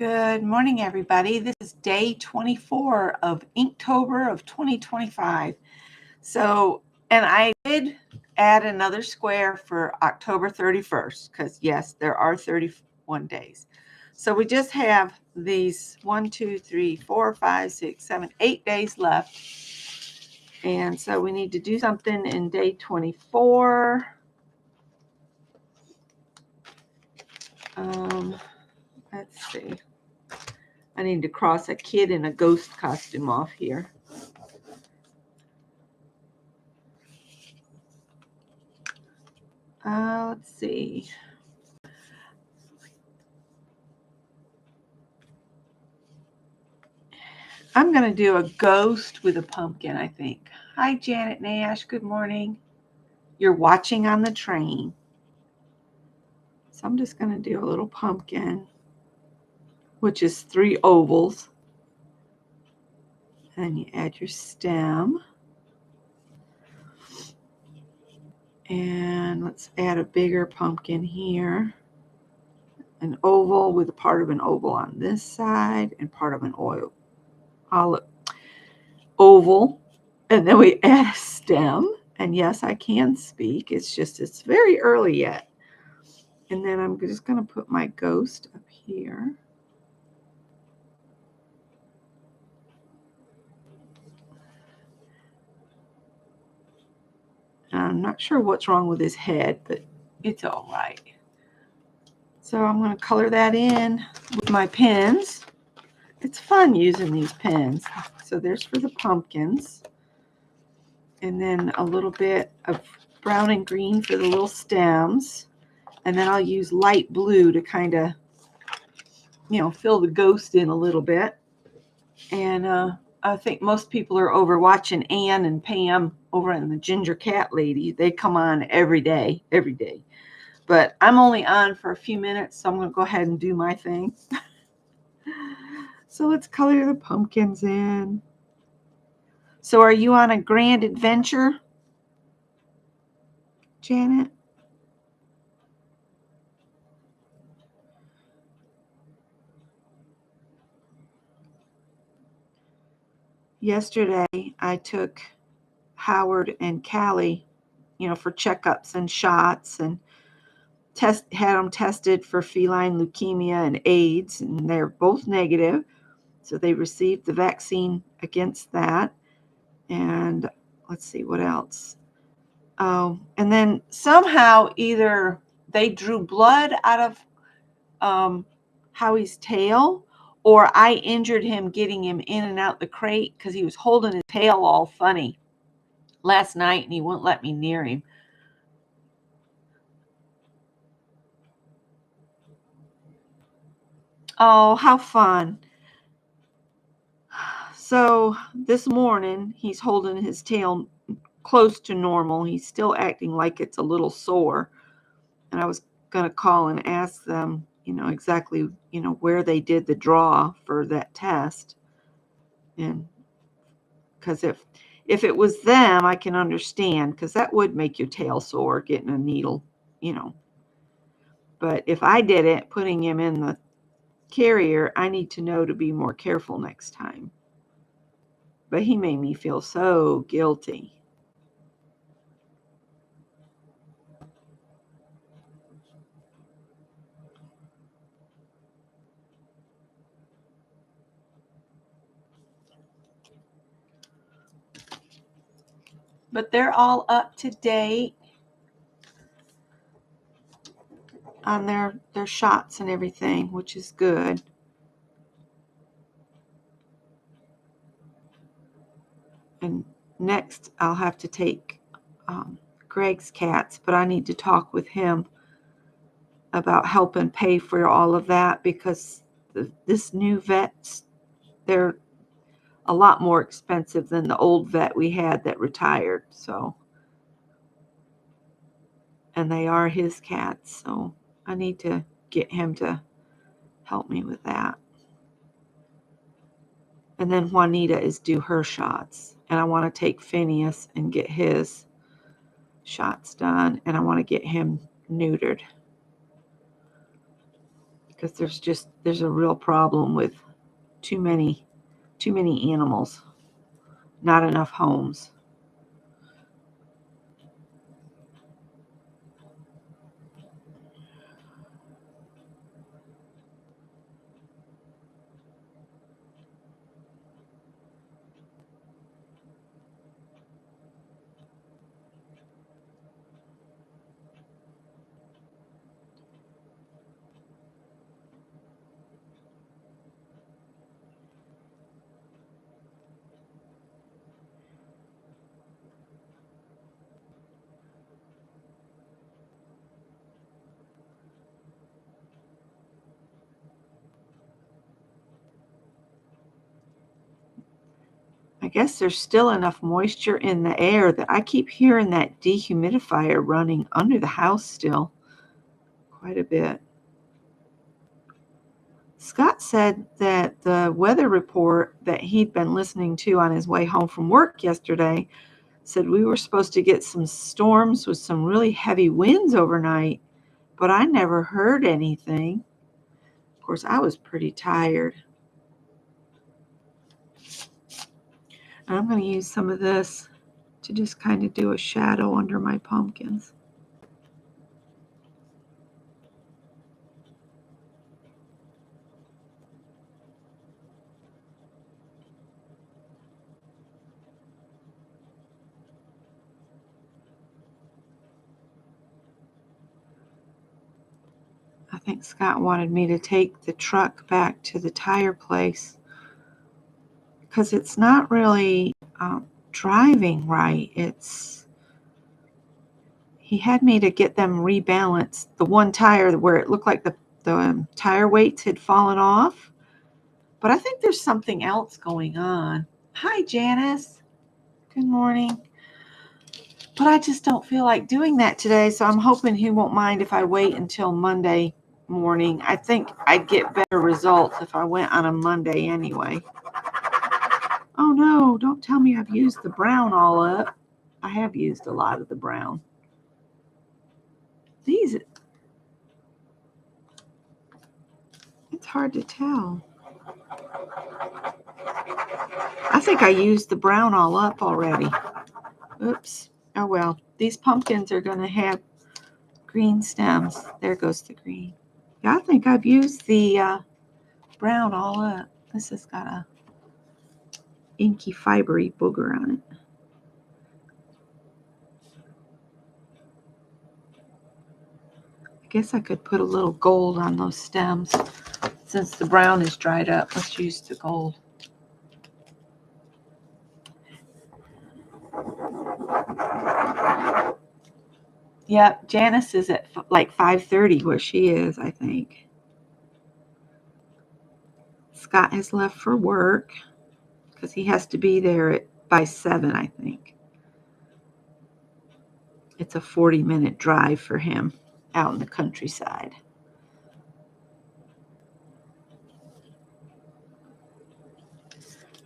Good morning, everybody. This is day 24 of Inktober of 2025. And I did add another square for October 31st because, yes, there are 31 days. So we just have these 1, 2, 3, 4, 5, 6, 7, 8 days left. And so we need to do something in day 24. Let's see. I need to cross a kid in a ghost costume off here. Let's see. I'm going to do a ghost with a pumpkin, I think. Hi, Janet Nash. Good morning. You're watching on the train. So I'm just going to do a little pumpkin, which is 3 ovals. And you add your stem. And let's add a bigger pumpkin here. An oval with a part of an oval on this side and part of an oval. And then we add a stem. And yes, I can speak. It's very early yet. And then I'm just going to put my ghost up here. I'm not sure what's wrong with his head, but it's all right. So I'm going to color that in with my pens. It's fun using these pens. So there's for the pumpkins. And then a little bit of brown and green for the little stems. And then I'll use light blue to kind of, fill the ghost in a little bit. And I think most people are over watching Ann and Pam over in the Ginger Cat Lady. They come on every day. But I'm only on for a few minutes, so I'm going to go ahead and do my thing. So let's color the pumpkins in. So are you on a grand adventure, Janet? Yesterday, I took Howard and Callie, for checkups and shots, and had them tested for feline leukemia and AIDS, and they're both negative. So they received the vaccine against that. And let's see what else. Oh, and then somehow either they drew blood out of Howie's tail, or I injured him getting him in and out the crate because he was holding his tail all funny last night and he wouldn't let me near him. Oh, how fun. So this morning he's holding his tail close to normal. He's still acting like it's a little sore. And I was going to call and ask them, exactly, where they did the draw for that test. And because if it was them, I can understand, because that would make your tail sore, getting a needle, But if I did it, putting him in the carrier, I need to know to be more careful next time. But he made me feel so guilty. But they're all up to date on their shots and everything, which is good. And next I'll have to take Greg's cats, but I need to talk with him about helping pay for all of that, because this new vets, they're a lot more expensive than the old vet we had that retired. So, and they are his cats, so I need to get him to help me with that. And then Juanita is due her shots, and I want to take Phineas and get his shots done, and I want to get him neutered because there's a real problem with too many animals, not enough homes. I guess there's still enough moisture in the air that I keep hearing that dehumidifier running under the house still quite a bit. Scott said that the weather report that he'd been listening to on his way home from work yesterday said we were supposed to get some storms with some really heavy winds overnight, but I never heard anything. Of course, I was pretty tired. And I'm going to use some of this to just kind of do a shadow under my pumpkins. I think Scott wanted me to take the truck back to the tire place because it's not really driving right. He had me to get them rebalanced. The one tire where it looked like the tire weights had fallen off. But I think there's something else going on. Hi, Janice. Good morning. But I just don't feel like doing that today, so I'm hoping he won't mind if I wait until Monday morning. I think I'd get better results if I went on a Monday anyway. Oh no, don't tell me I've used the brown all up. I have used a lot of the brown. It's hard to tell. I think I used the brown all up already. Oops. Oh well, these pumpkins are going to have green stems. There goes the green. Yeah, I think I've used the brown all up. This has got a inky fibery booger on it. I guess I could put a little gold on those stems. Since the brown is dried up, let's use the gold. Yeah, Janice is at like 5:30 where she is, I think. Scott has left for work because he has to be there by 7, I think. It's a 40-minute drive for him out in the countryside.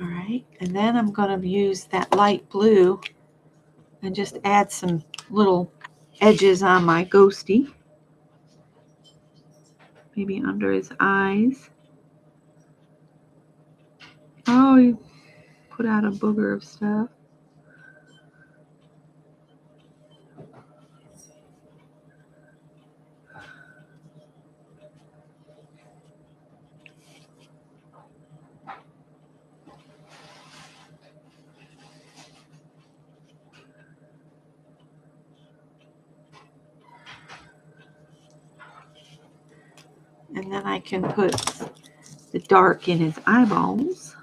All right, and then I'm going to use that light blue and just add some little edges on my ghosty. Maybe under his eyes. Oh, he put out a booger of stuff. And then I can put the dark in his eyeballs.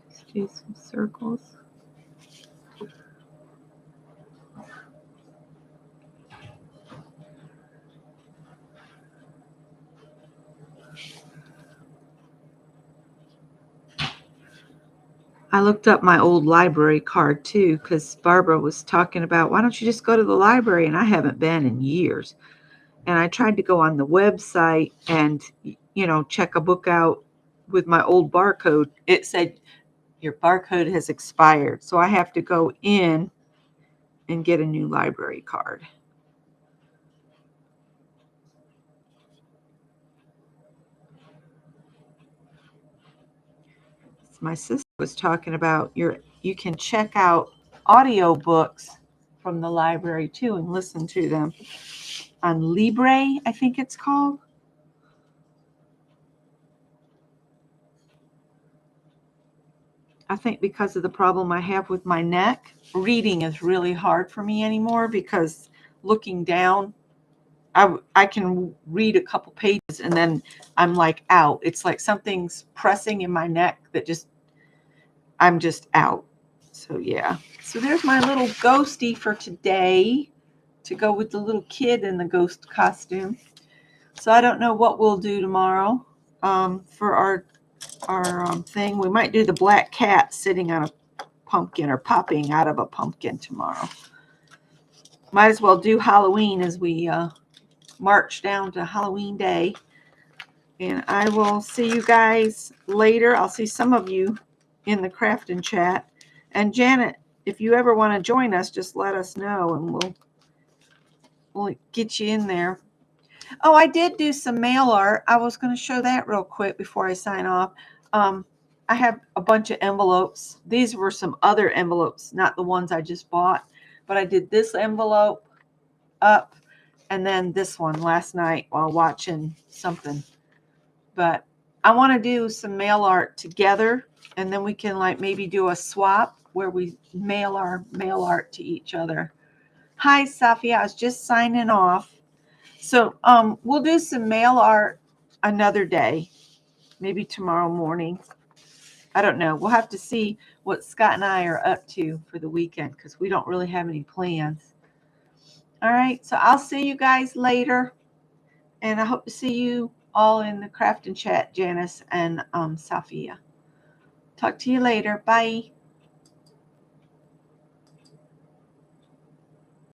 Just do some circles. I looked up my old library card too because Barbara was talking about, why don't you just go to the library? And I haven't been in years. And I tried to go on the website and, check a book out with my old barcode. It said, your barcode has expired. So I have to go in and get a new library card. My sister was talking about you can check out audio books from the library too and listen to them on Libre, I think it's called. I think because of the problem I have with my neck, reading is really hard for me anymore because looking down, I can read a couple pages and then I'm like out. It's like something's pressing in my neck that I'm just out. So yeah. So there's my little ghosty for today to go with the little kid in the ghost costume. So I don't know what we'll do tomorrow for our thing. We might do the black cat sitting on a pumpkin or popping out of a pumpkin tomorrow. Might as well do Halloween as we march down to Halloween Day. And I will see you guys later. I'll see some of you in the crafting chat. And Janet, if you ever want to join us, just let us know and we'll get you in there. Oh, I did do some mail art. I was going to show that real quick before I sign off. I have a bunch of envelopes. These were some other envelopes, not the ones I just bought. But I did this envelope up and then this one last night while watching something. But I want to do some mail art together, and then we can like maybe do a swap where we mail our mail art to each other. Hi, Safia. I was just signing off. So we'll do some mail art another day, maybe tomorrow morning. I don't know. We'll have to see what Scott and I are up to for the weekend because we don't really have any plans. All right. So I'll see you guys later. And I hope to see you all in the crafting chat, Janice and Safia. Talk to you later. Bye.